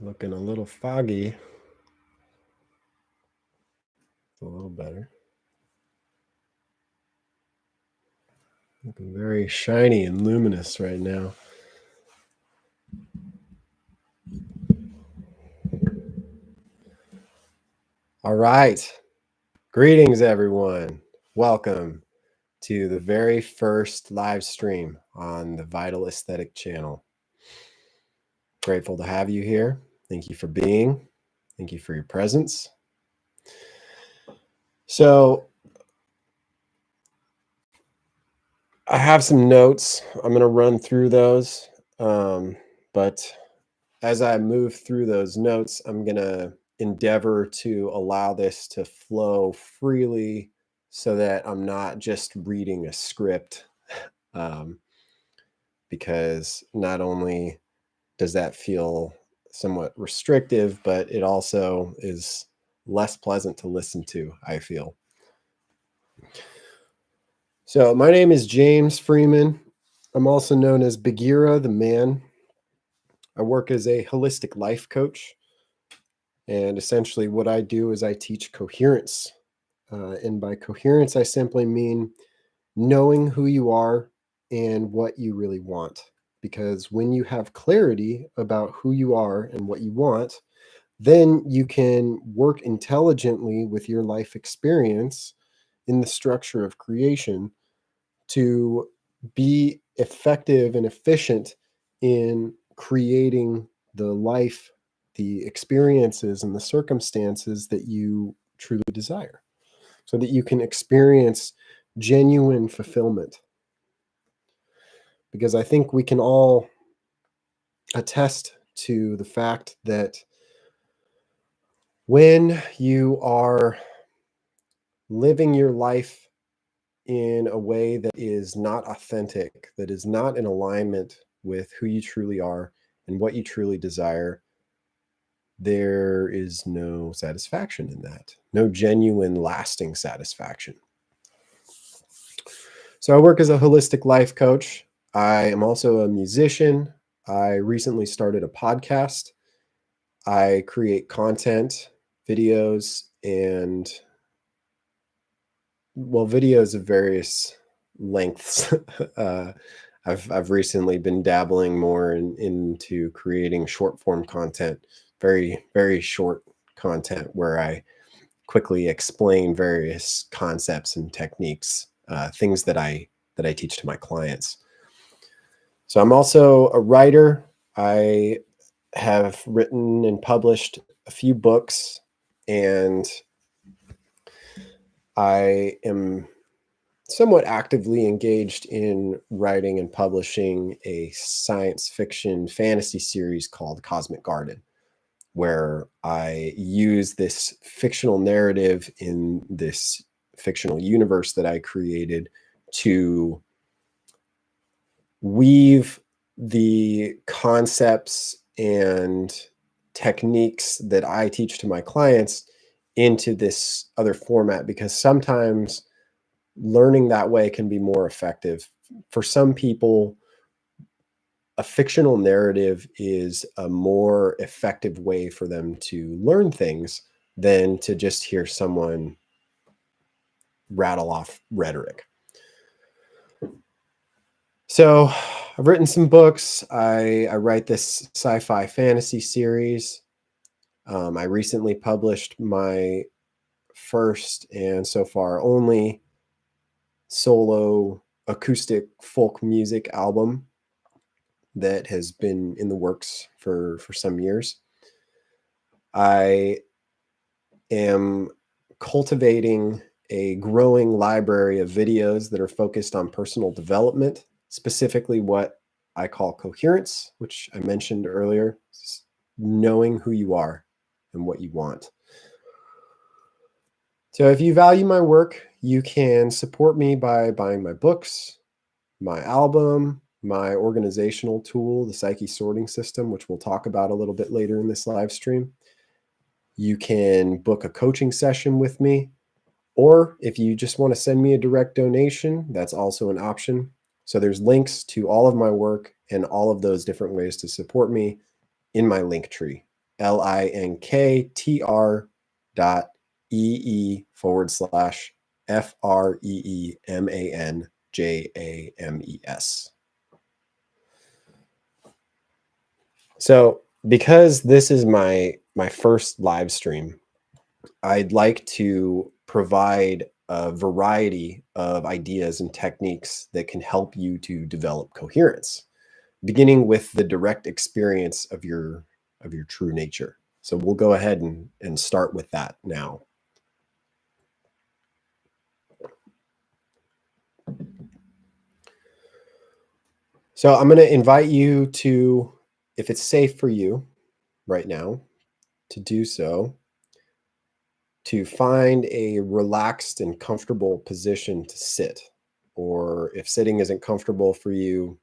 Looking a little foggy. It's a little better. Looking very shiny and luminous right now. All right. Greetings, everyone. Welcome to the very first live stream on the Vital Aesthetic channel. Grateful to have you here. Thank you for being. Thank you for your presence. So I have some notes. I'm going to run through those. But as I move through those notes, I'm going to endeavor to allow this to flow freely so that I'm not just reading a script. Because not only does that feel somewhat restrictive, but it also is less pleasant to listen to, I feel. So my name is James Freeman. I'm also known as Bagheera the Man. I work as a holistic life coach. And essentially what I do is I teach coherence. And by coherence, I simply mean knowing who you are and what you really want. Because when you have clarity about who you are and what you want, then you can work intelligently with your life experience in the structure of creation to be effective and efficient in creating the life, the experiences, and the circumstances that you truly desire, so that you can experience genuine fulfillment. Because I think we can all attest to the fact that when you are living your life in a way that is not authentic, that is not in alignment with who you truly are and what you truly desire, there is no satisfaction in that, no genuine, lasting satisfaction. So I work as a holistic life coach. I am also a musician. I recently started a podcast. I create content, videos, and videos of various lengths. I've recently been dabbling more into creating short form content, very, very short content where I quickly explain various concepts and techniques, things that I teach to my clients. So I'm also a writer. I have written and published a few books, and I am somewhat actively engaged in writing and publishing a science fiction fantasy series called Cosmic Garden, where I use this fictional narrative in this fictional universe that I created to weave the concepts and techniques that I teach to my clients into this other format, because sometimes learning that way can be more effective. For some people, a fictional narrative is a more effective way for them to learn things than to just hear someone rattle off rhetoric. So I've written some books. I write this sci-fi fantasy series. I recently published my first and so far only solo acoustic folk music album that has been in the works for some years. I am cultivating a growing library of videos that are focused on personal development, specifically what I call coherence, which I mentioned earlier, knowing who you are and what you want. So if you value my work, you can support me by buying my books, my album, my organizational tool, the Psyche Sorting System, which we'll talk about a little bit later in this live stream. You can book a coaching session with me, or if you just want to send me a direct donation, that's also an option. So there's links to all of my work and all of those different ways to support me in my link tree linktr.ee/freemanjames. So because this is my first live stream, I'd like to provide a variety of ideas and techniques that can help you to develop coherence, beginning with the direct experience of your true nature. So we'll go ahead and start with that now. So I'm going to invite you to, if it's safe for you right now, to do so, to find a relaxed and comfortable position to sit. Or if sitting isn't comfortable for you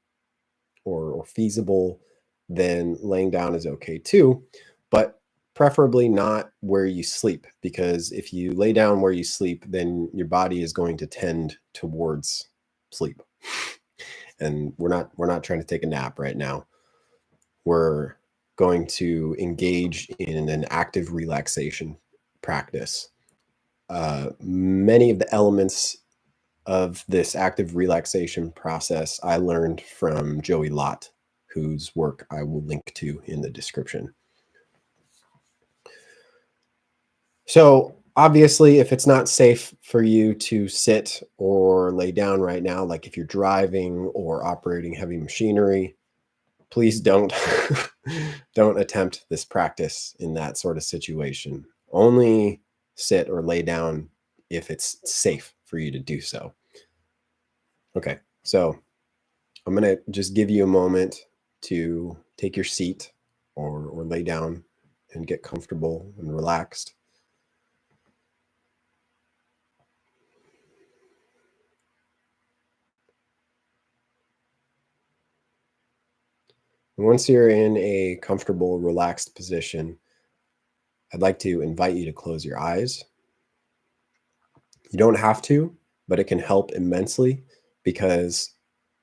or feasible, then laying down is okay too, but preferably not where you sleep, because if you lay down where you sleep, then your body is going to tend towards sleep. And we're not trying to take a nap right now. We're going to engage in an active relaxation practice. Many of the elements of this active relaxation process I learned from Joey Lott, whose work I will link to in the description. So obviously, if it's not safe for you to sit or lay down right now, like if you're driving or operating heavy machinery, please don't don't attempt this practice in that sort of situation. Only sit or lay down if it's safe for you to do so. Okay, so I'm going to just give you a moment to take your seat or lay down and get comfortable and relaxed. And once you're in a comfortable, relaxed position, I'd like to invite you to close your eyes. You don't have to, but it can help immensely because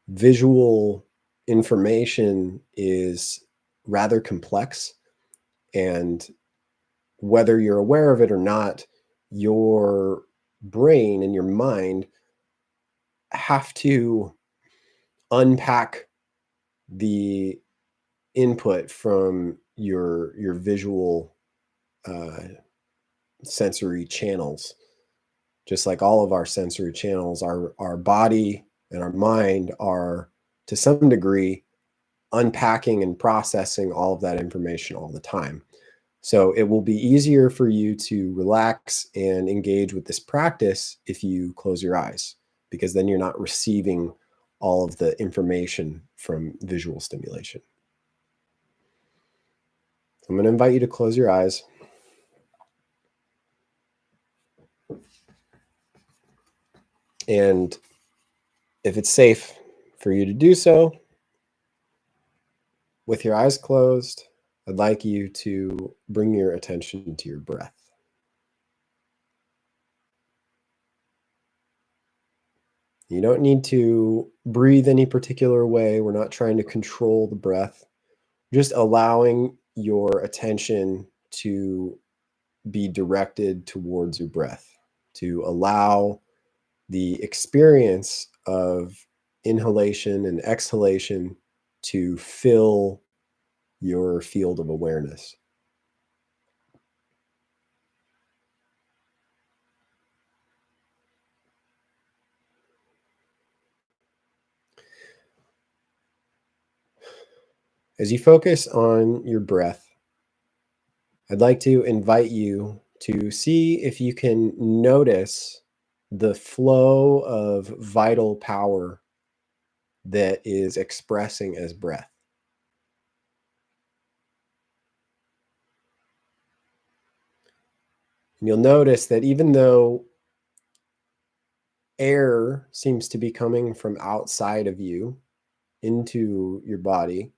visual information is rather complex, and whether you're aware of it or not, your brain and your mind have to unpack the input from your visual sensory channels. Just like all of our sensory channels, our body and our mind are to some degree unpacking and processing all of that information all the time. So it will be easier for you to relax and engage with this practice if you close your eyes, because then you're not receiving all of the information from visual stimulation. I'm going to invite you to close your eyes. And if it's safe for you to do so, with your eyes closed, I'd like you to bring your attention to your breath. You don't need to breathe any particular way. We're not trying to control the breath. Just allowing your attention to be directed towards your breath, to allow the experience of inhalation and exhalation to fill your field of awareness. As you focus on your breath, I'd like to invite you to see if you can notice the flow of vital power that is expressing as breath. And you'll notice that even though air seems to be coming from outside of you into your body,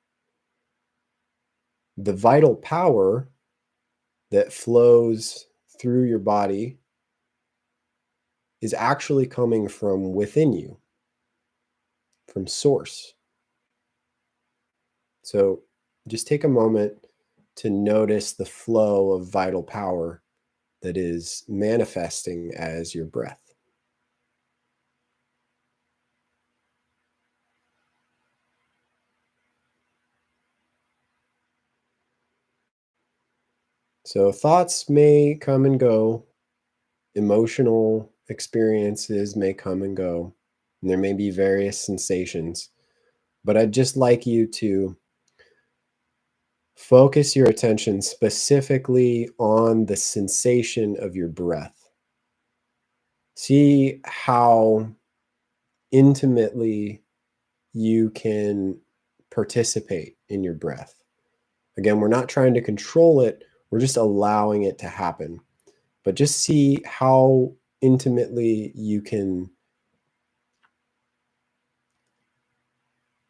the vital power that flows through your body is actually coming from within you, from source. So just take a moment to notice the flow of vital power that is manifesting as your breath. So thoughts may come and go, emotional experiences may come and go, and there may be various sensations, but I'd just like you to focus your attention specifically on the sensation of your breath. See how intimately you can participate in your breath. Again, we're not trying to control it, we're just allowing it to happen. But just see how intimately you can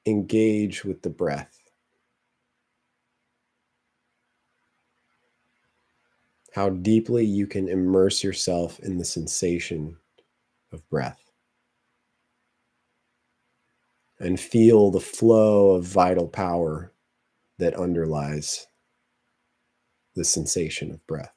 engage with the breath. How deeply you can immerse yourself in the sensation of breath. And feel the flow of vital power that underlies the sensation of breath.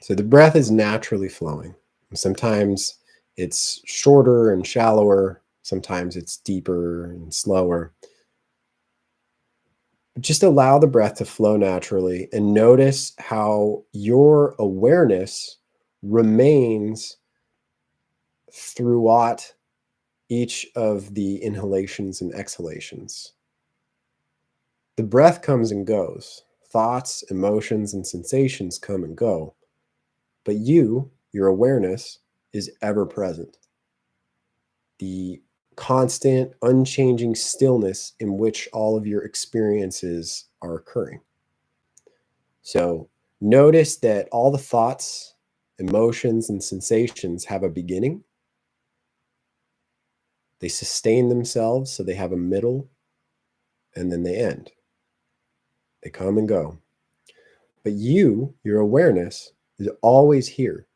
So the breath is naturally flowing. Sometimes it's shorter and shallower. Sometimes it's deeper and slower. Just allow the breath to flow naturally and notice how your awareness remains throughout each of the inhalations and exhalations. The breath comes and goes. Thoughts, emotions, and sensations come and go. But you, your awareness, is ever present. The constant, unchanging stillness in which all of your experiences are occurring. So notice that all the thoughts, emotions, and sensations have a beginning. They sustain themselves, so they have a middle, and then they end. They come and go. But you, your awareness, is always here.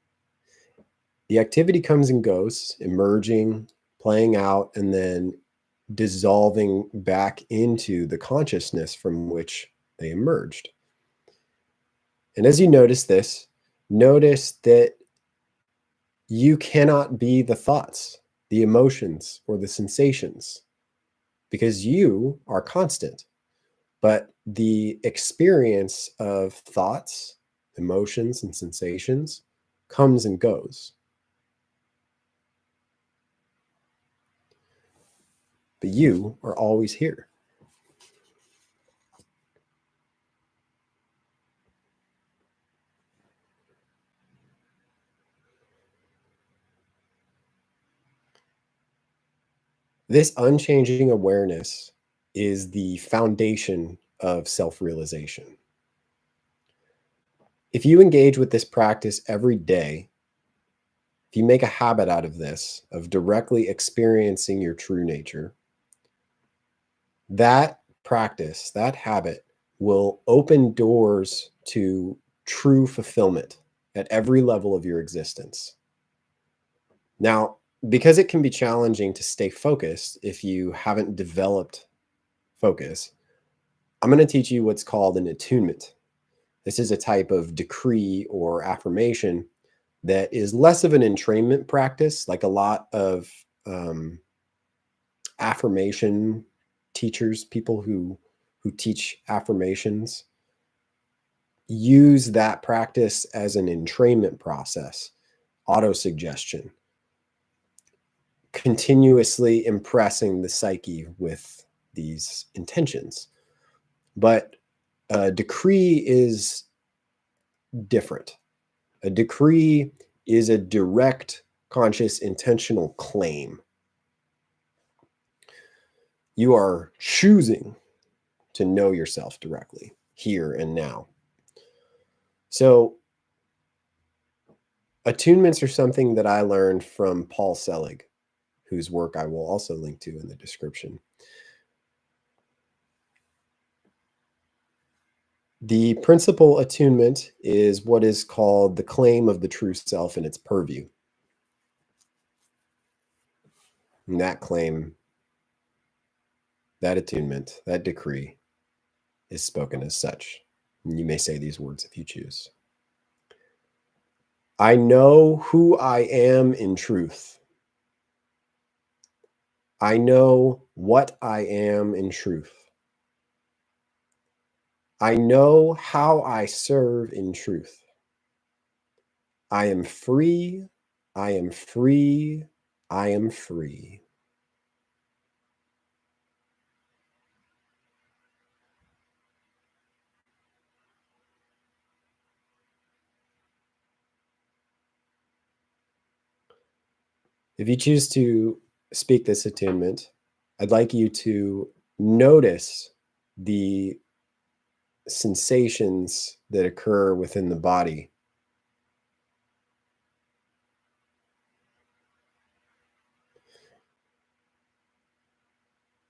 The activity comes and goes, emerging, playing out, and then dissolving back into the consciousness from which they emerged. And as you notice this, notice that you cannot be the thoughts, the emotions, or the sensations, because you are constant. But the experience of thoughts, emotions, and sensations comes and goes. But you are always here. This unchanging awareness is the foundation of self-realization. If you engage with this practice every day, if you make a habit out of this, of directly experiencing your true nature, that practice, that habit will open doors to true fulfillment at every level of your existence. Now, because it can be challenging to stay focused if you haven't developed focus, I'm going to teach you what's called an attunement. This is a type of decree or affirmation that is less of an entrainment practice, like a lot of affirmation teachers, people who teach affirmations, use that practice as an entrainment process, autosuggestion, continuously impressing the psyche with these intentions. But a decree is different. A decree is a direct, conscious, intentional claim. You are choosing to know yourself directly, here and now. So attunements are something that I learned from Paul Selig, whose work I will also link to in the description. The principal attunement is what is called the claim of the true self in its purview. And that claim, that attunement, that decree is spoken as such. And you may say these words if you choose. I know who I am in truth. I know what I am in truth. I know how I serve in truth. I am free. I am free. I am free. If you choose to speak this attunement, I'd like you to notice the sensations that occur within the body.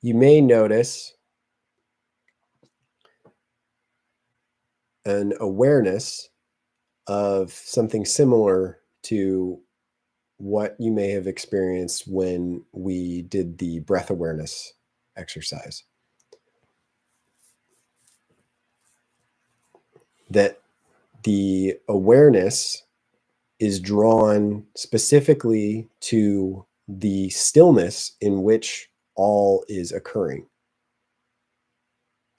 You may notice an awareness of something similar to what you may have experienced when we did the breath awareness exercise. That the awareness is drawn specifically to the stillness in which all is occurring.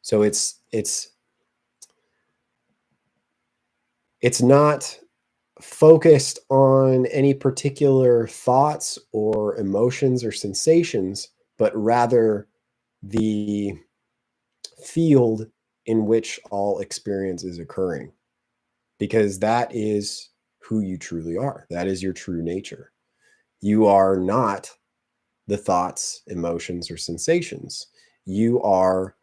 So it's not focused on any particular thoughts or emotions or sensations, but rather the field in which all experience is occurring, because that is who you truly are. That is your true nature. You are not the thoughts, emotions, or sensations. You are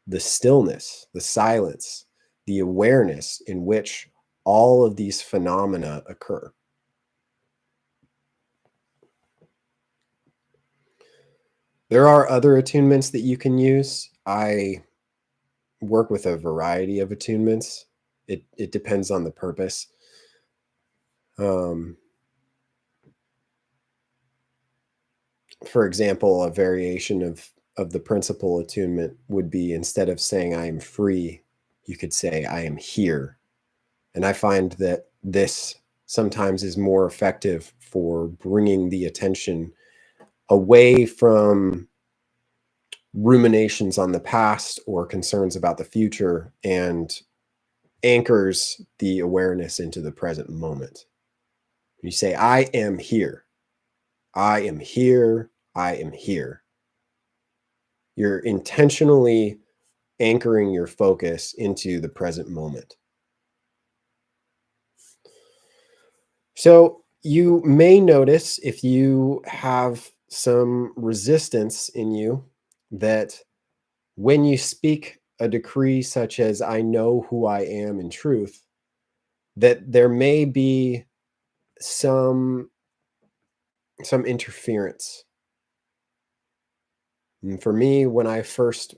the stillness, the silence, the awareness in which all of these phenomena occur. There are other attunements that you can use. I work with a variety of attunements. It depends on the purpose. For example, a variation of the principal attunement would be, instead of saying I am free, you could say I am here. And I find that this sometimes is more effective for bringing the attention away from ruminations on the past or concerns about the future, and anchors the awareness into the present moment. You say, I am here. I am here. I am here. You're intentionally anchoring your focus into the present moment. So you may notice, if you have some resistance in you, that when you speak a decree such as I know who I am in truth, that there may be some interference. And for me, when I first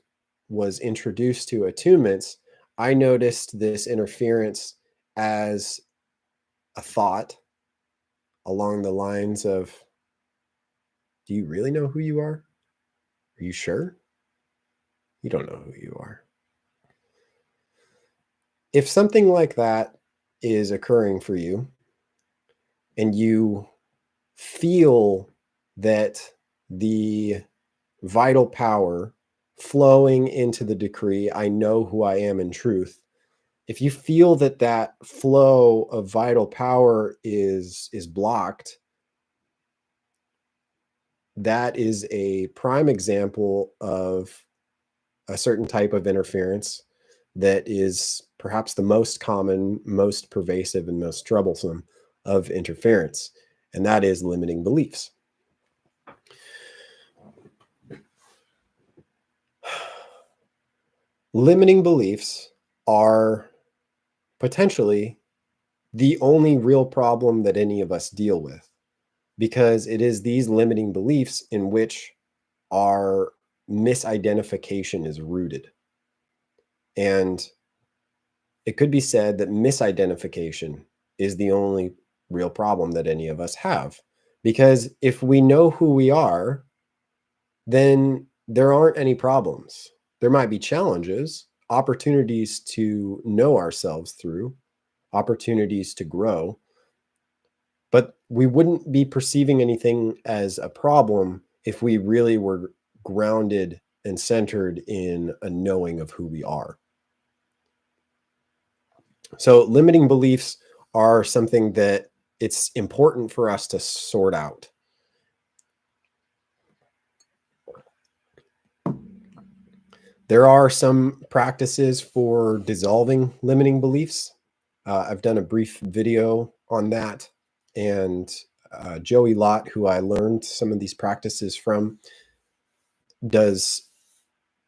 was introduced to attunements, I noticed this interference as a thought along the lines of, do you really know who you are? Are you sure? You don't know who you are. If something like that is occurring for you, and you feel that the vital power flowing into the decree, I know who I am in truth, if you feel that that flow of vital power is blocked, that is a prime example of a certain type of interference that is perhaps the most common, most pervasive, and most troublesome of interference, and that is limiting beliefs. Limiting beliefs are potentially the only real problem that any of us deal with, because it is these limiting beliefs in which our misidentification is rooted. And it could be said that misidentification is the only real problem that any of us have. Because if we know who we are, then there aren't any problems. There might be challenges, opportunities to know ourselves through, opportunities to grow, but we wouldn't be perceiving anything as a problem if we really were grounded and centered in a knowing of who we are. So limiting beliefs are something that it's important for us to sort out. There are some practices for dissolving limiting beliefs. I've done a brief video on that, and Joey Lott, who I learned some of these practices from, does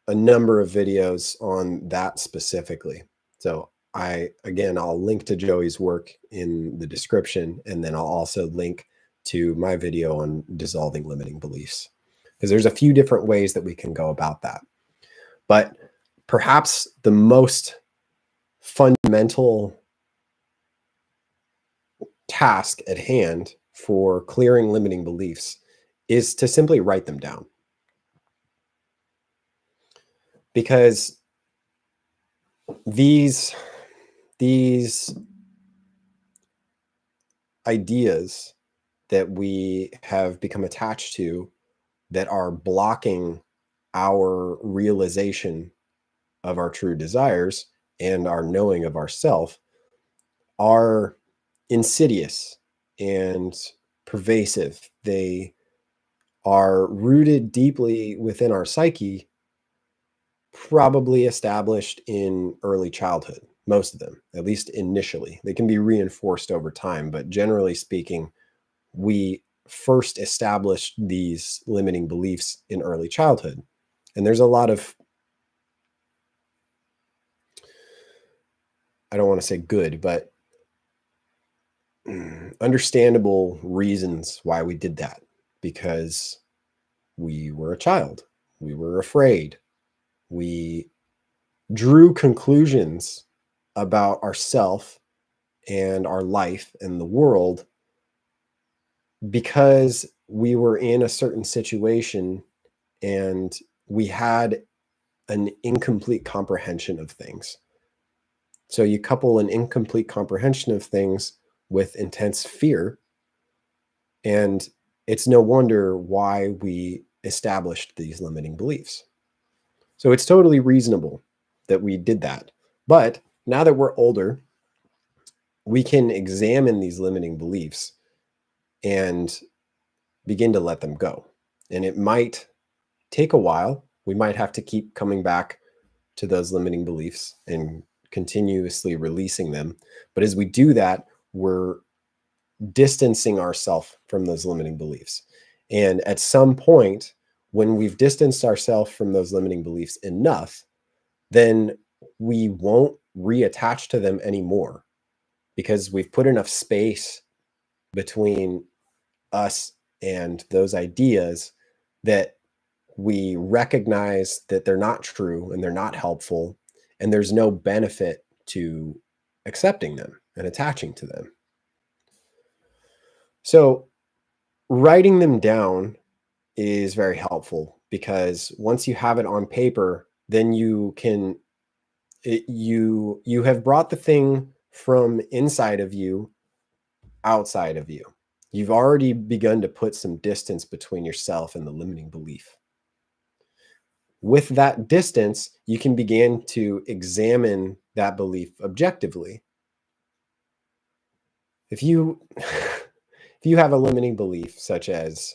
a number of videos on that specifically. So I'll link to Joey's work in the description, and then I'll also link to my video on dissolving limiting beliefs, because there's a few different ways that we can go about that. But perhaps the most fundamental task at hand for clearing limiting beliefs is to simply write them down. Because these ideas that we have become attached to that are blocking our realization of our true desires and our knowing of ourself are insidious and pervasive. They are rooted deeply within our psyche, probably established in early childhood, most of them, at least initially. They can be reinforced over time, but generally speaking, we first established these limiting beliefs in early childhood. And there's a lot of, I don't want to say good, but understandable reasons why we did that, because we were a child, we were afraid, we drew conclusions about ourself and our life and the world because we were in a certain situation and we had an incomplete comprehension of things. So you couple an incomplete comprehension of things with intense fear, and it's no wonder why we established these limiting beliefs. So it's totally reasonable that we did that. But now that we're older, we can examine these limiting beliefs and begin to let them go. And it might take a while. We might have to keep coming back to those limiting beliefs and continuously releasing them. But as we do that, we're distancing ourselves from those limiting beliefs. And at some point, when we've distanced ourselves from those limiting beliefs enough, then we won't reattach to them anymore, because we've put enough space between us and those ideas that we recognize that they're not true and they're not helpful, and there's no benefit to accepting them and attaching to them. So writing them down is very helpful, because once you have it on paper, then you can you have brought the thing from inside of you outside of you. You've already begun to put some distance between yourself and the limiting belief. With that distance, you can begin to examine that belief objectively. If you if you have a limiting belief such as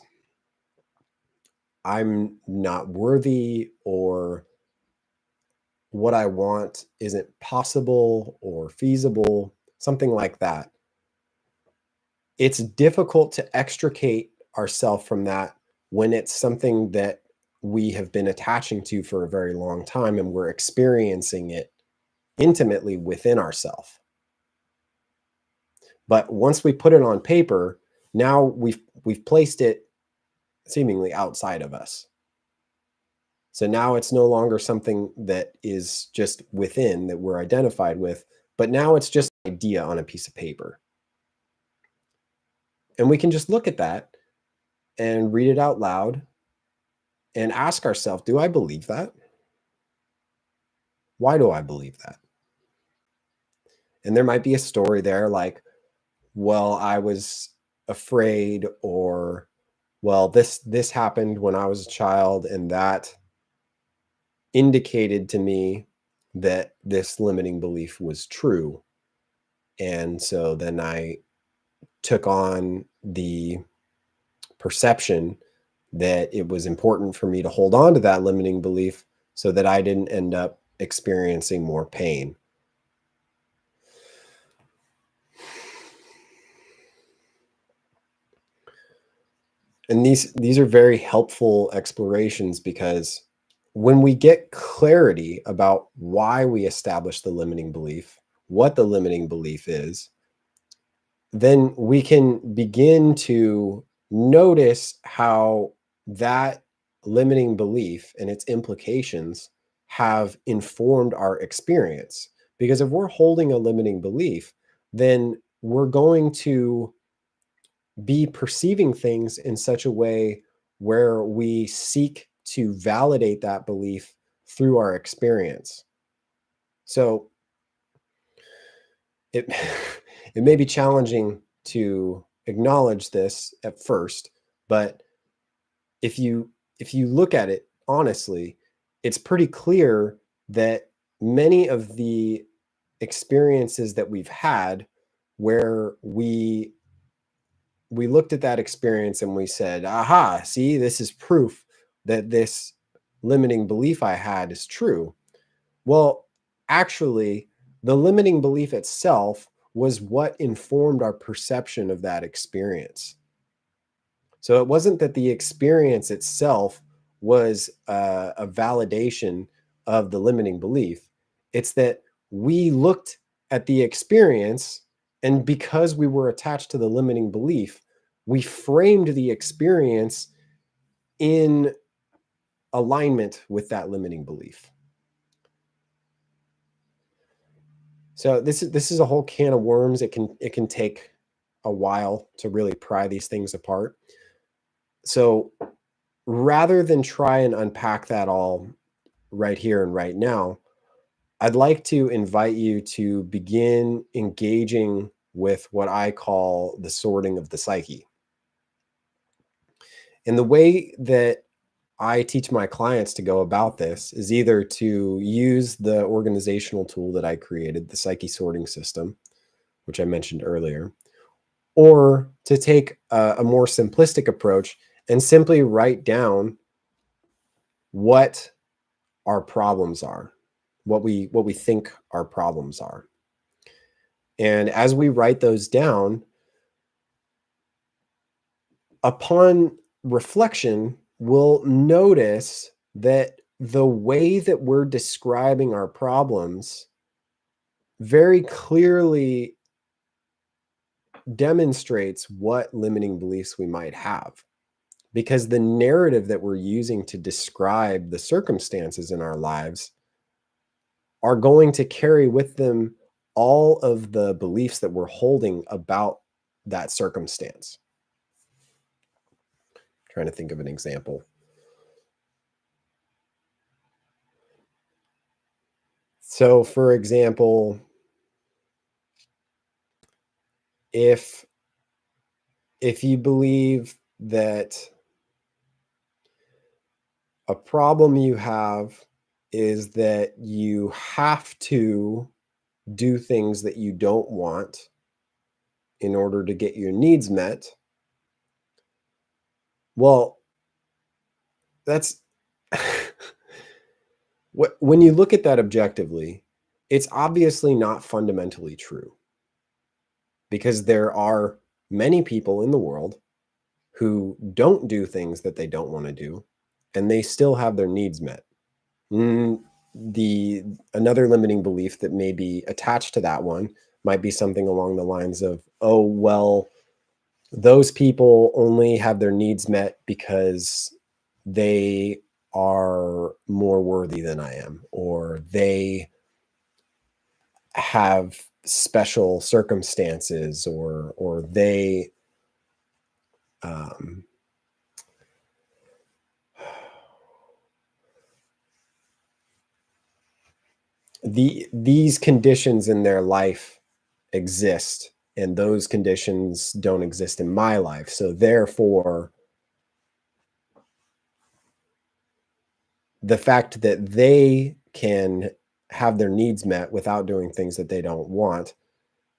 I'm not worthy, or what I want isn't possible or feasible, something like that, it's difficult to extricate ourselves from that when it's something that we have been attaching to for a very long time and we're experiencing it intimately within ourselves. But once we put it on paper, now we've placed it seemingly outside of us. So now it's no longer something that is just within that we're identified with, but now it's just an idea on a piece of paper. And we can just look at that and read it out loud and ask ourselves, do I believe that? Why do I believe that? And there might be a story there like, well, I was afraid, or well, this happened when I was a child, and that indicated to me that this limiting belief was true. And so then I took on the perception that it was important for me to hold on to that limiting belief so that I didn't end up experiencing more pain. And these are very helpful explorations, because when we get clarity about why we establish the limiting belief, what the limiting belief is, then we can begin to notice how that limiting belief and its implications have informed our experience. Because if we're holding a limiting belief, then we're going to be perceiving things in such a way where we seek to validate that belief through our experience. So it it may be challenging to acknowledge this at first, but if you look at it honestly, it's pretty clear that many of the experiences that we've had where we looked at that experience and we said, aha, see, this is proof that this limiting belief I had is true. Well, actually, the limiting belief itself was what informed our perception of that experience. So it wasn't that the experience itself was a validation of the limiting belief. It's that we looked at the experience, and because we were attached to the limiting belief, we framed the experience in alignment with that limiting belief. So this is a whole can of worms. It can take a while to really pry these things apart. So rather than try and unpack that all right here and right now, I'd like to invite you to begin engaging with what I call the sorting of the psyche. And the way that I teach my clients to go about this is either to use the organizational tool that I created, the Psyche Sorting System, which I mentioned earlier, or to take a more simplistic approach and simply write down what our problems are, what we think our problems are. And as we write those down, upon reflection, we'll notice that the way that we're describing our problems very clearly demonstrates what limiting beliefs we might have. Because the narrative that we're using to describe the circumstances in our lives are going to carry with them all of the beliefs that we're holding about that circumstance. Trying to think of an example. So, for example, if you believe that a problem you have is that you have to do things that you don't want in order to get your needs met, well, that's when you look at that objectively, it's obviously not fundamentally true, because there are many people in the world who don't do things that they don't want to do, and they still have their needs met. The another limiting belief that may be attached to that one might be something along the lines of, oh, well, those people only have their needs met because they are more worthy than I am, or they have special circumstances, or um, these conditions in their life exist, and those conditions don't exist in my life. So therefore, the fact that they can have their needs met without doing things that they don't want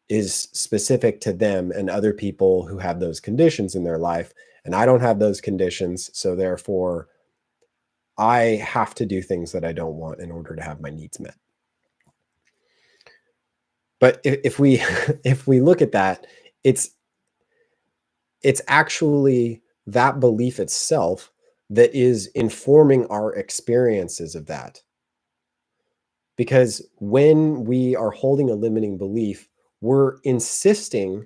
is specific to them and other people who have those conditions in their life. And I don't have those conditions. So therefore, I have to do things that I don't want in order to have my needs met. But if we if we look at that, it's actually that belief itself that is informing our experiences of that. Because when we are holding a limiting belief, we're insisting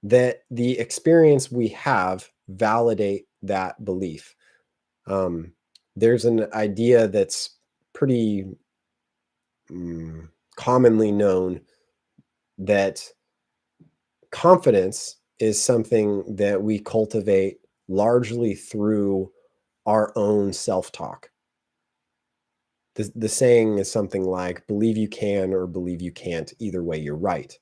that the experience we have validate that belief. There's an idea that's pretty commonly known that confidence is something that we cultivate largely through our own self-talk. The saying is something like, believe you can or believe you can't. Either way, you're right.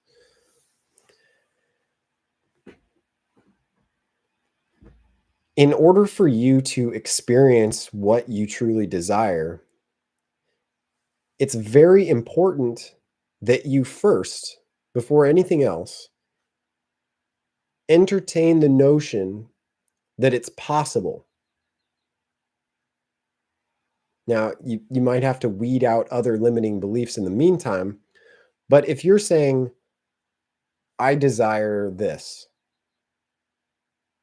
In order for you to experience what you truly desire, it's very important that you first, before anything else, entertain the notion that it's possible. Now, you might have to weed out other limiting beliefs in the meantime, but if you're saying, I desire this,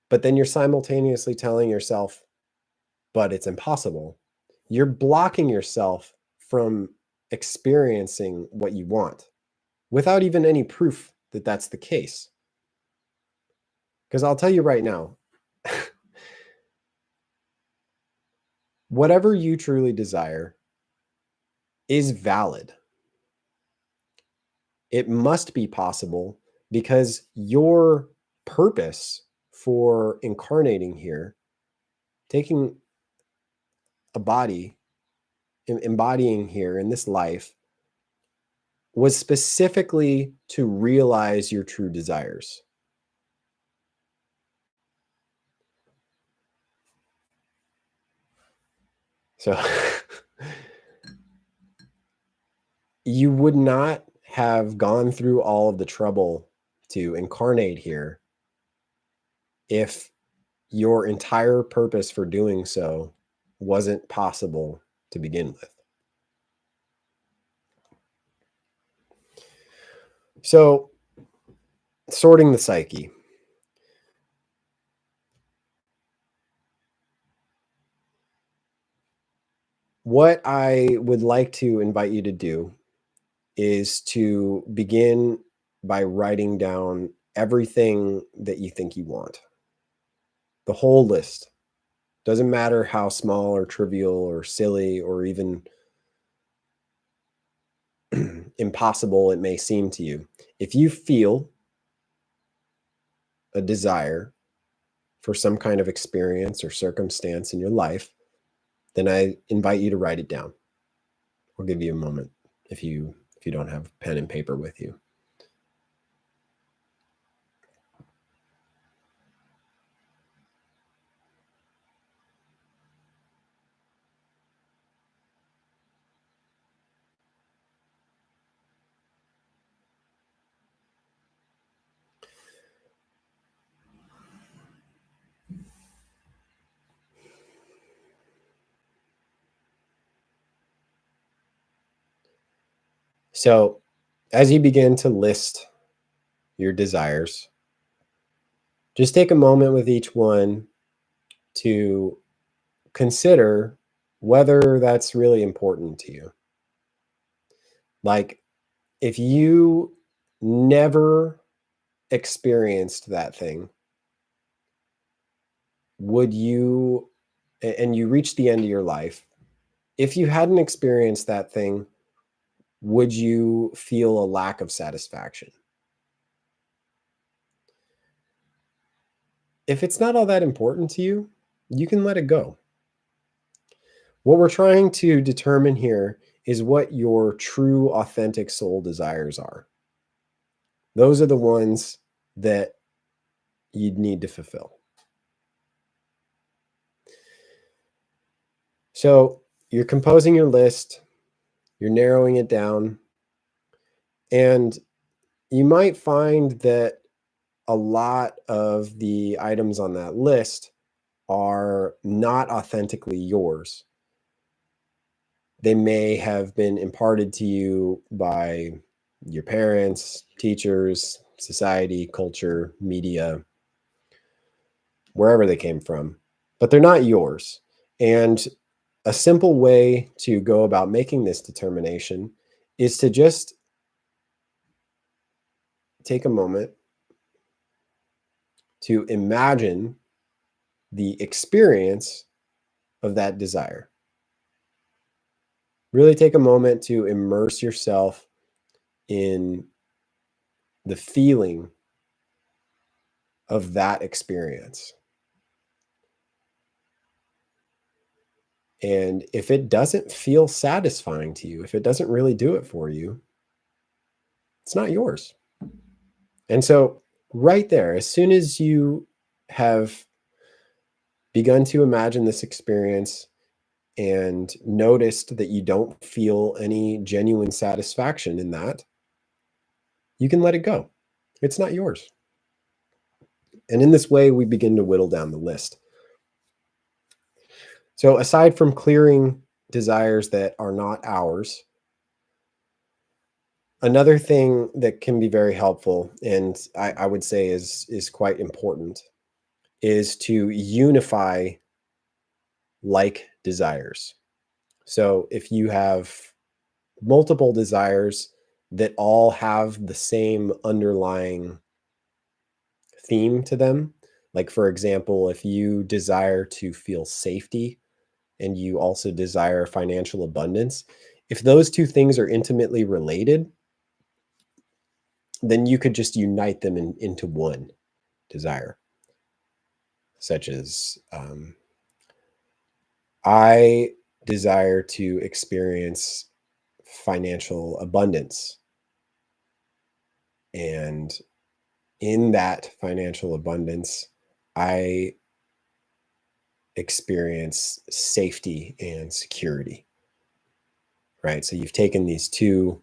but then you're simultaneously telling yourself, but it's impossible, you're blocking yourself from experiencing what you want without even any proof that that's the case. Because I'll tell you right now, whatever you truly desire is valid. It must be possible because your purpose for incarnating here, taking a body, embodying here in this life, was specifically to realize your true desires. So you would not have gone through all of the trouble to incarnate here if your entire purpose for doing so wasn't possible to begin with. So, sorting the psyche. What I would like to invite you to do is to begin by writing down everything that you think you want. The whole list. Doesn't matter how small or trivial or silly or even impossible it may seem to you. If you feel a desire for some kind of experience or circumstance in your life, then I invite you to write it down. I'll give you a moment if you don't have pen and paper with you. So, as you begin to list your desires, just take a moment with each one to consider whether that's really important to you. Like, if you never experienced that thing, would you, and you reach the end of your life, if you hadn't experienced that thing, would you feel a lack of satisfaction? If it's not all that important to you, you can let it go. What we're trying to determine here is what your true, authentic soul desires are. Those are the ones that you'd need to fulfill. So you're composing your list, you're narrowing it down, and you might find that a lot of the items on that list are not authentically yours. They may have been imparted to you by your parents, teachers, society, culture, media, wherever they came from, but they're not yours. And a simple way to go about making this determination is to just take a moment to imagine the experience of that desire. Really take a moment to immerse yourself in the feeling of that experience. And if it doesn't feel satisfying to you, if it doesn't really do it for you, it's not yours. And so, right there, as soon as you have begun to imagine this experience and noticed that you don't feel any genuine satisfaction in that, you can let it go. It's not yours. And in this way, we begin to whittle down the list. So, aside from clearing desires that are not ours, another thing that can be very helpful, and I would say is quite important, is to unify like desires. So if you have multiple desires that all have the same underlying theme to them, like for example, if you desire to feel safety and you also desire financial abundance, if those two things are intimately related, then you could just unite them into one desire, such as I desire to experience financial abundance. And in that financial abundance, I experience safety and security, right? So you've taken these two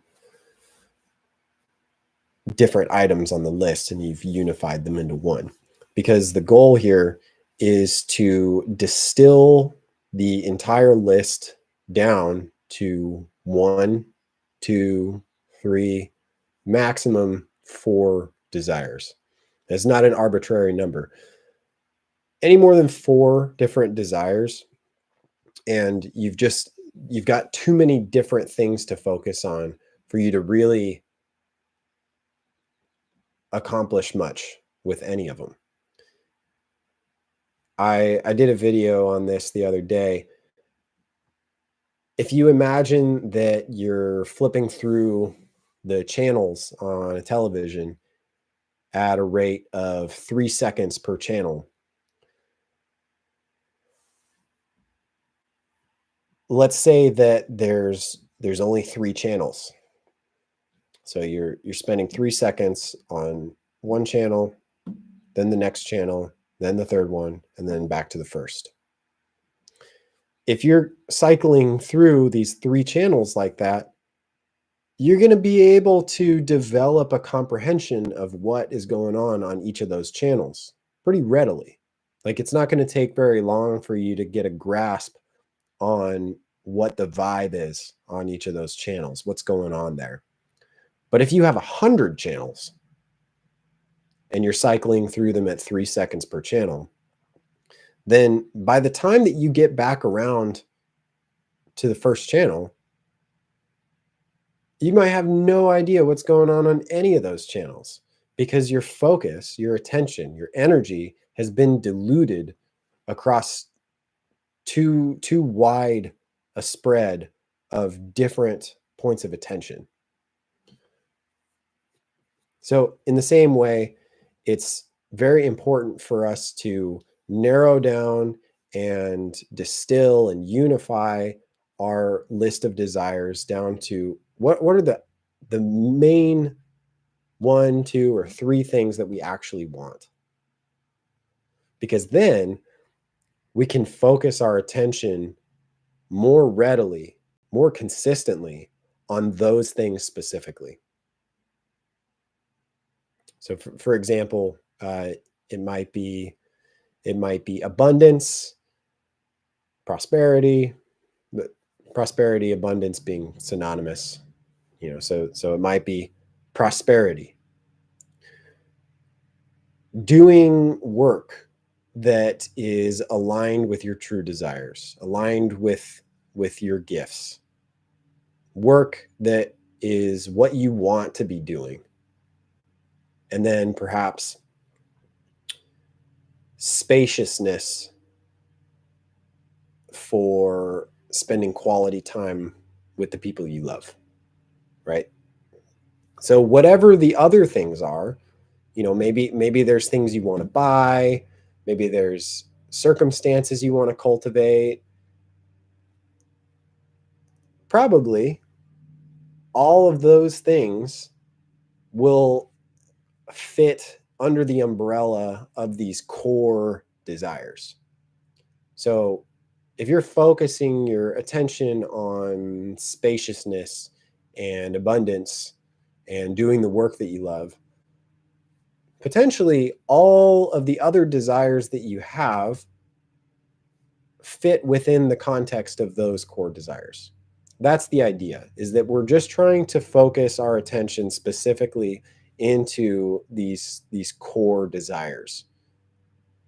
different items on the list and you've unified them into one, because the goal here is to distill the entire list down to 1, 2, 3, maximum 4 desires. It's not an arbitrary number. Any more than 4 different desires, and you've got too many different things to focus on for you to really accomplish much with any of them. I did a video on this the other day. If you imagine that you're flipping through the channels on a television at a rate of 3 seconds per channel, let's say that there's only 3 channels. So you're spending 3 seconds on one channel, then the next channel, then the third one, and then back to the first. If you're cycling through these 3 channels like that, you're going to be able to develop a comprehension of what is going on each of those channels pretty readily. Like, it's not going to take very long for you to get a grasp on what the vibe is on each of those channels, what's going on there. But if you have 100 channels and you're cycling through them at 3 seconds per channel, then by the time that you get back around to the first channel, you might have no idea what's going on any of those channels, because your focus, your attention, your energy has been diluted across too wide a spread of different points of attention. So in the same way, it's very important for us to narrow down and distill and unify our list of desires down to what are the main 1, 2, or 3 things that we actually want. Because then we can focus our attention more readily, more consistently on those things specifically. So for example, it might be abundance, prosperity, but prosperity, abundance being synonymous, so it might be prosperity. Doing work that is aligned with your true desires, aligned with your gifts. Work that is what you want to be doing. And then perhaps spaciousness for spending quality time with the people you love, right? So whatever the other things are, maybe there's things you want to buy, maybe there's circumstances you want to cultivate. Probably all of those things will fit under the umbrella of these core desires. So if you're focusing your attention on spaciousness and abundance and doing the work that you love, potentially all of the other desires that you have fit within the context of those core desires. That's the idea, is that we're just trying to focus our attention specifically into these core desires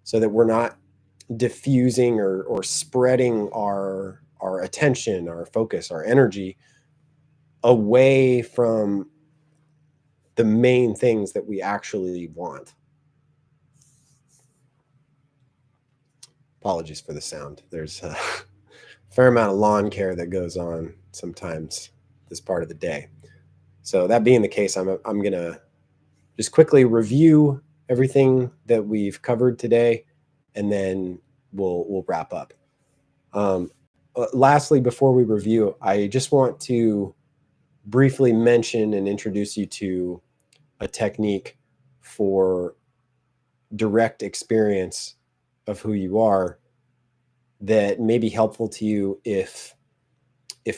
so that we're not diffusing or spreading our attention, our focus, our energy away from the main things that we actually want. Apologies for the sound. There's a fair amount of lawn care that goes on sometimes this part of the day. So that being the case, I'm going to just quickly review everything that we've covered today, and then we'll wrap up. Lastly, before we review, I just want to briefly mention and introduce you to a technique for direct experience of who you are that may be helpful to you if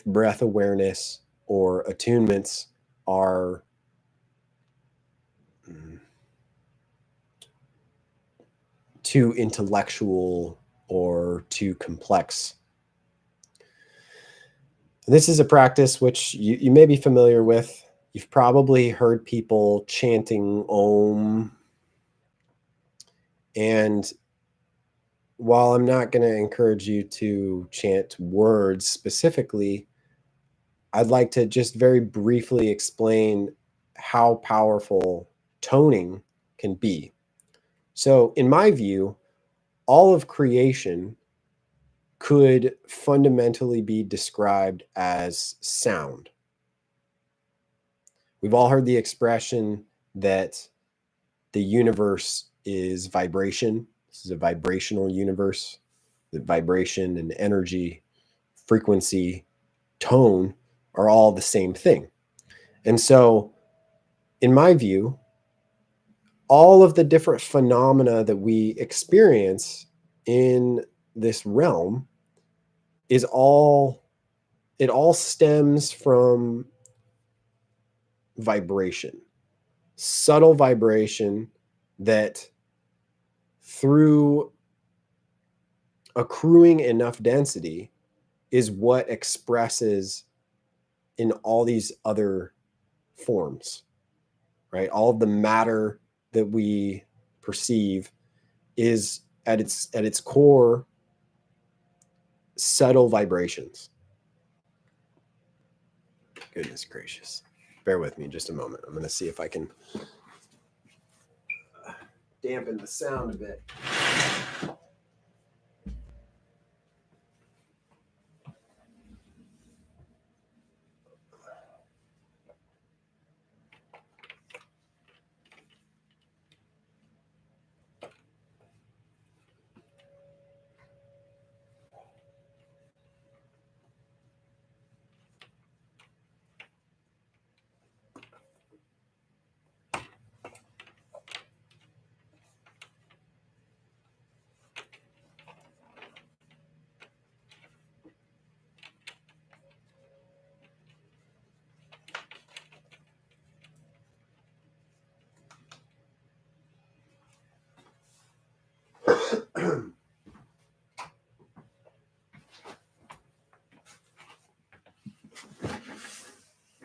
breath awareness or attunements are too intellectual or too complex. This is a practice which you may be familiar with. You've probably heard people chanting Om. And while I'm not going to encourage you to chant words specifically, I'd like to just very briefly explain how powerful toning can be. So in my view, all of creation could fundamentally be described as sound. We've all heard the expression that the universe is vibration. This is a vibrational universe. That vibration and energy, frequency, tone are all the same thing. And so, in my view, all of the different phenomena that we experience in this realm it all stems from vibration, subtle vibration that through accruing enough density is what expresses in all these other forms, right? All of the matter that we perceive is at its core subtle vibrations. Goodness gracious. Bear with me just a moment. I'm going to see if I can dampen the sound a bit.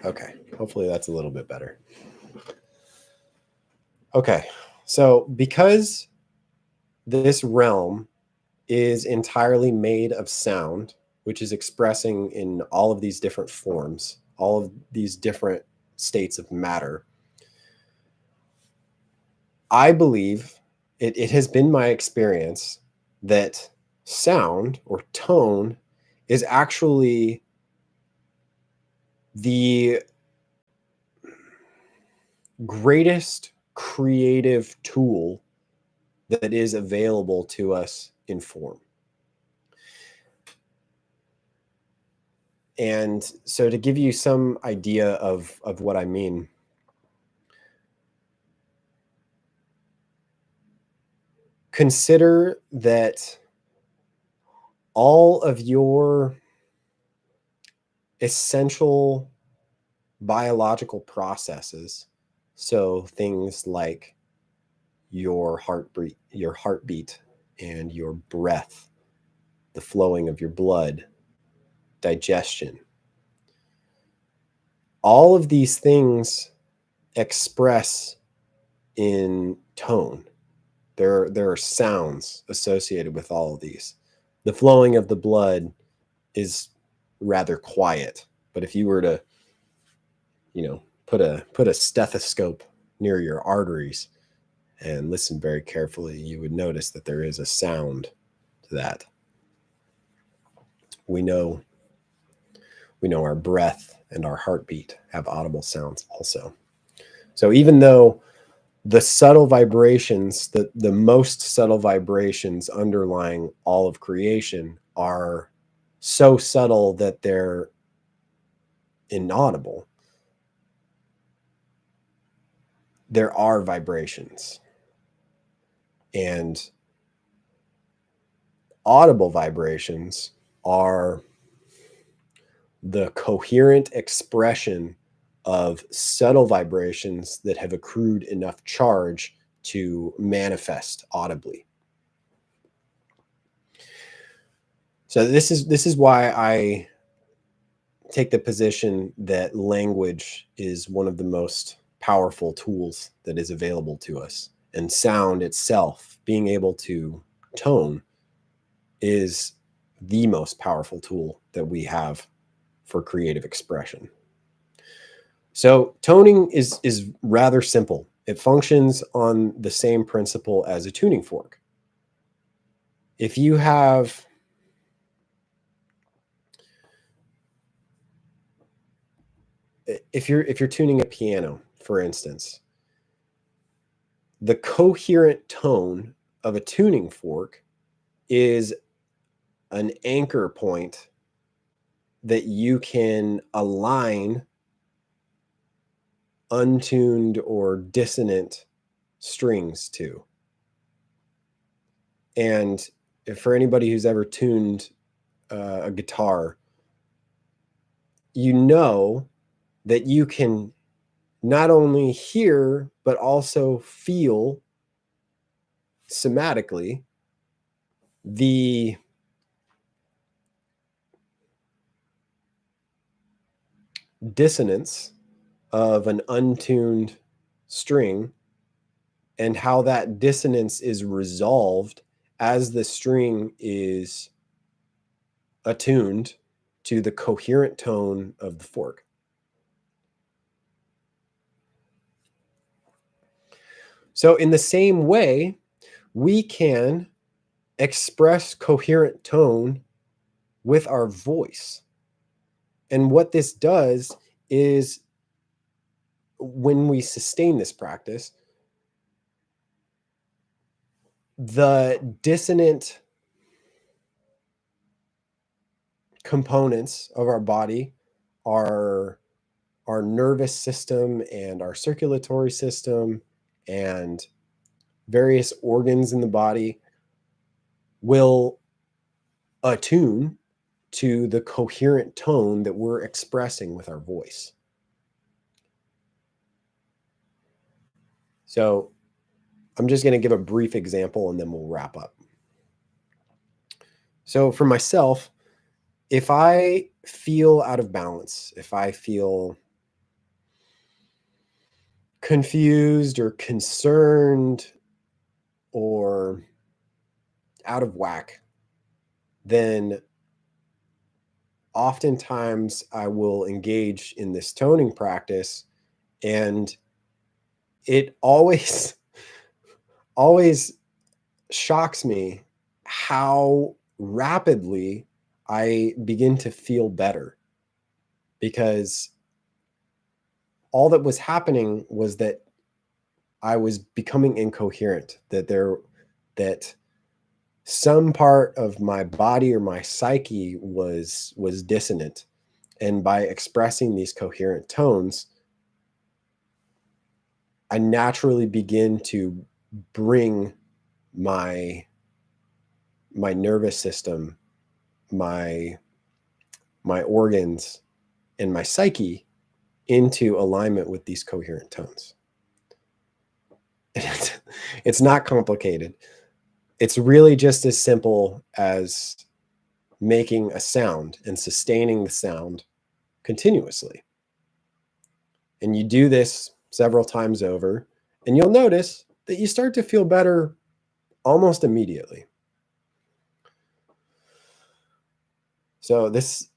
Okay, hopefully that's a little bit better. Okay, so because this realm is entirely made of sound, which is expressing in all of these different forms, all of these different states of matter, I believe it has been my experience that sound or tone is actually the greatest creative tool that is available to us in form. And so to give you some idea of what I mean, consider that all of your essential biological processes, so things like your heartbeat and your breath, the flowing of your blood, digestion, all of these things express in tone. There are sounds associated with all of these. The flowing of the blood is rather quiet, but if you were to, put a stethoscope near your arteries and listen very carefully, you would notice that there is a sound to that. We know our breath and our heartbeat have audible sounds also. So even though the subtle vibrations, the most subtle vibrations underlying all of creation are so subtle that they're inaudible, there are vibrations. And audible vibrations are the coherent expression of subtle vibrations that have accrued enough charge to manifest audibly. So this is why I take the position that language is one of the most powerful tools that is available to us. And sound itself, being able to tone, is the most powerful tool that we have for creative expression. So toning is rather simple. It functions on the same principle as a tuning fork. If you have if you're tuning a piano, for instance, the coherent tone of a tuning fork is an anchor point that you can align untuned or dissonant strings to. And for anybody who's ever tuned a guitar, you know that you can not only hear, but also feel somatically the dissonance of an untuned string and how that dissonance is resolved as the string is attuned to the coherent tone of the fork. So in the same way, we can express coherent tone with our voice. And what this does is, when we sustain this practice, the dissonant components of our body, our nervous system and our circulatory system and various organs in the body, will attune to the coherent tone that we're expressing with our voice. So I'm just going to give a brief example and then we'll wrap up. So for myself, if I feel out of balance, if I feel confused or concerned or out of whack, then oftentimes I will engage in this toning practice, and it always always shocks me how rapidly I begin to feel better, because all that was happening was that I was becoming incoherent, that some part of my body or my psyche was dissonant. And by expressing these coherent tones, I naturally begin to bring my nervous system, my organs, and my psyche into alignment with these coherent tones. It's not complicated. It's really just as simple as making a sound and sustaining the sound continuously. And you do this several times over, and you'll notice that you start to feel better almost immediately. So this,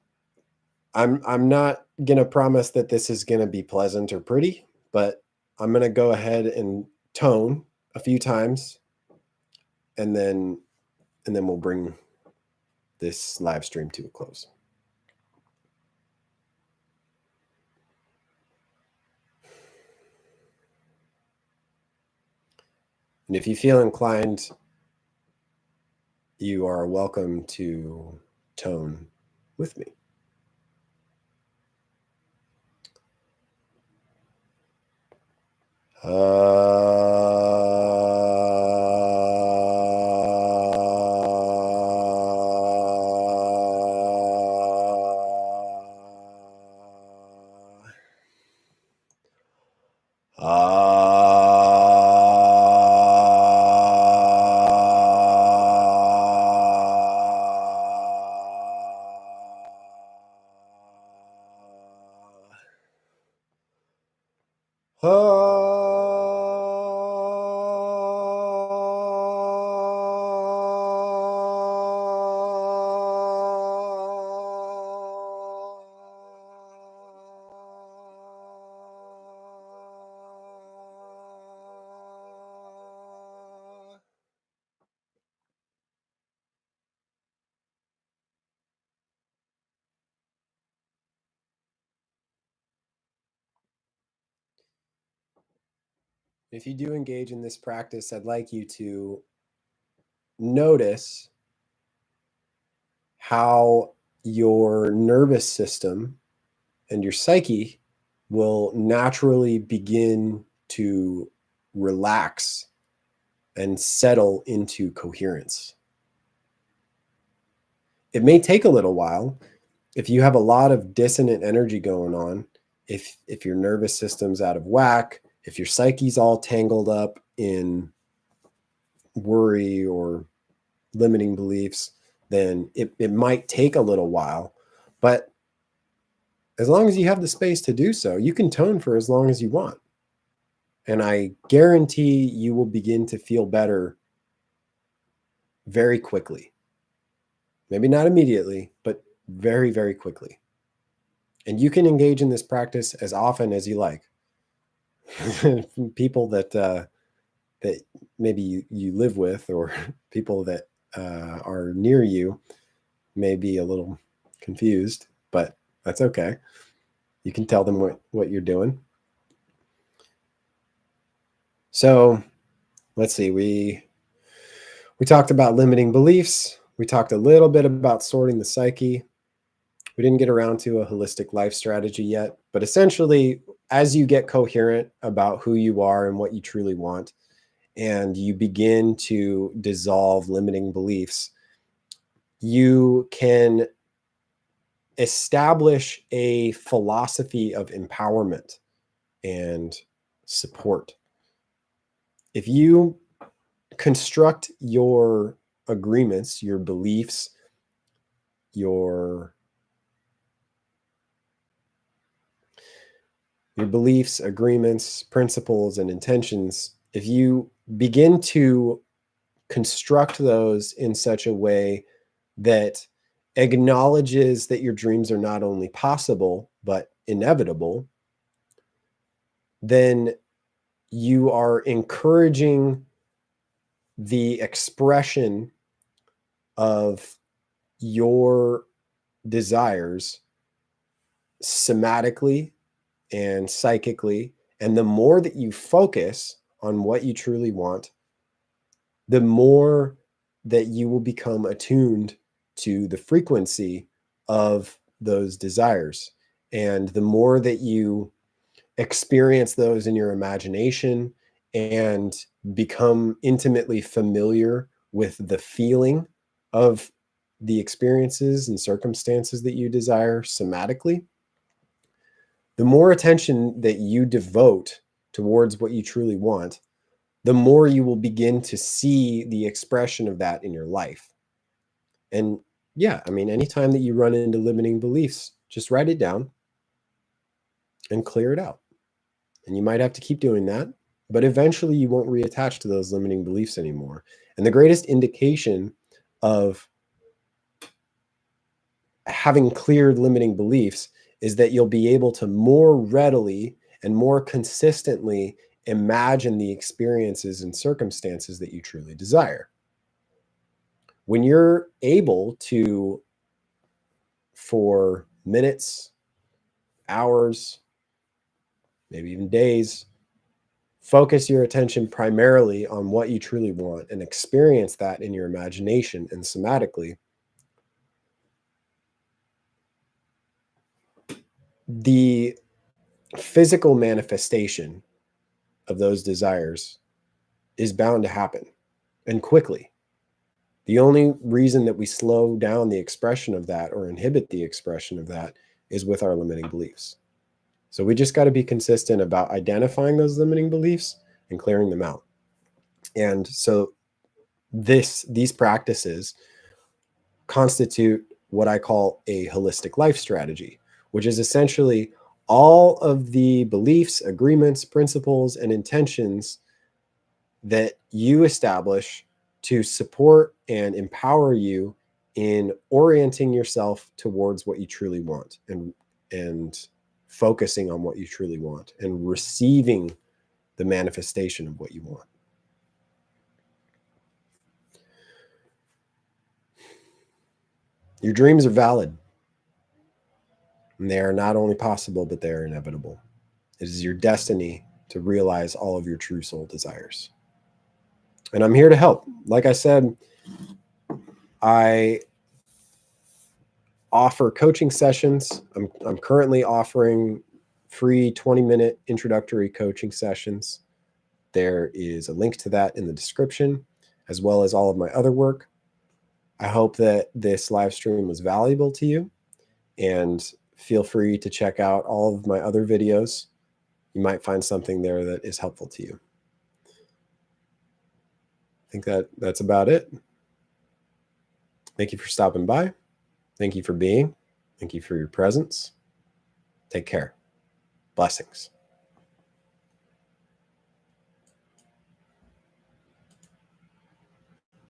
I'm not going to promise that this is going to be pleasant or pretty, but I'm going to go ahead and tone a few times, and then we'll bring this live stream to a close. And if you feel inclined, you are welcome to tone with me. If you do engage in this practice, I'd like you to notice how your nervous system and your psyche will naturally begin to relax and settle into coherence. It may take a little while. If you have a lot of dissonant energy going on, if your nervous system's out of whack, if your psyche's all tangled up in worry or limiting beliefs, then it might take a little while. But as long as you have the space to do so, you can tone for as long as you want. And I guarantee you will begin to feel better very quickly. Maybe not immediately, but very, very quickly. And you can engage in this practice as often as you like. People that maybe you live with, or people that are near you, may be a little confused, but that's okay. You can tell them what you're doing. So let's see, we talked about limiting beliefs. We talked a little bit about sorting the psyche. We didn't get around to a holistic life strategy yet, but essentially, as you get coherent about who you are and what you truly want, and you begin to dissolve limiting beliefs, you can establish a philosophy of empowerment and support. If you construct your agreements, your beliefs, your your beliefs, agreements, principles, and intentions, if you begin to construct those in such a way that acknowledges that your dreams are not only possible, but inevitable, then you are encouraging the expression of your desires somatically and psychically. And the more that you focus on what you truly want, the more that you will become attuned to the frequency of those desires. And the more that you experience those in your imagination and become intimately familiar with the feeling of the experiences and circumstances that you desire somatically, the more attention that you devote towards what you truly want, the more you will begin to see the expression of that in your life. And yeah, I mean, anytime that you run into limiting beliefs, just write it down and clear it out. And you might have to keep doing that, but eventually you won't reattach to those limiting beliefs anymore. And the greatest indication of having cleared limiting beliefs is that you'll be able to more readily and more consistently imagine the experiences and circumstances that you truly desire. When you're able to, for minutes, hours, maybe even days, focus your attention primarily on what you truly want and experience that in your imagination and somatically, the physical manifestation of those desires is bound to happen, and quickly. The only reason that we slow down the expression of that or inhibit the expression of that is with our limiting beliefs. So we just got to be consistent about identifying those limiting beliefs and clearing them out. And so these practices constitute what I call a holistic life strategy, which is essentially all of the beliefs, agreements, principles, and intentions that you establish to support and empower you in orienting yourself towards what you truly want, and focusing on what you truly want and receiving the manifestation of what you want. Your dreams are valid, and they are not only possible, but they are inevitable. It is your destiny to realize all of your true soul desires. And I'm here to help. Like I said, I offer coaching sessions. I'm currently offering free 20-minute introductory coaching sessions. There is a link to that in the description, as well as all of my other work. I hope that this live stream was valuable to you, and feel free to check out all of my other videos. You might find something there that is helpful to you. I think that's about it. Thank you for stopping by. Thank you for being. Thank you for your presence. Take care. Blessings.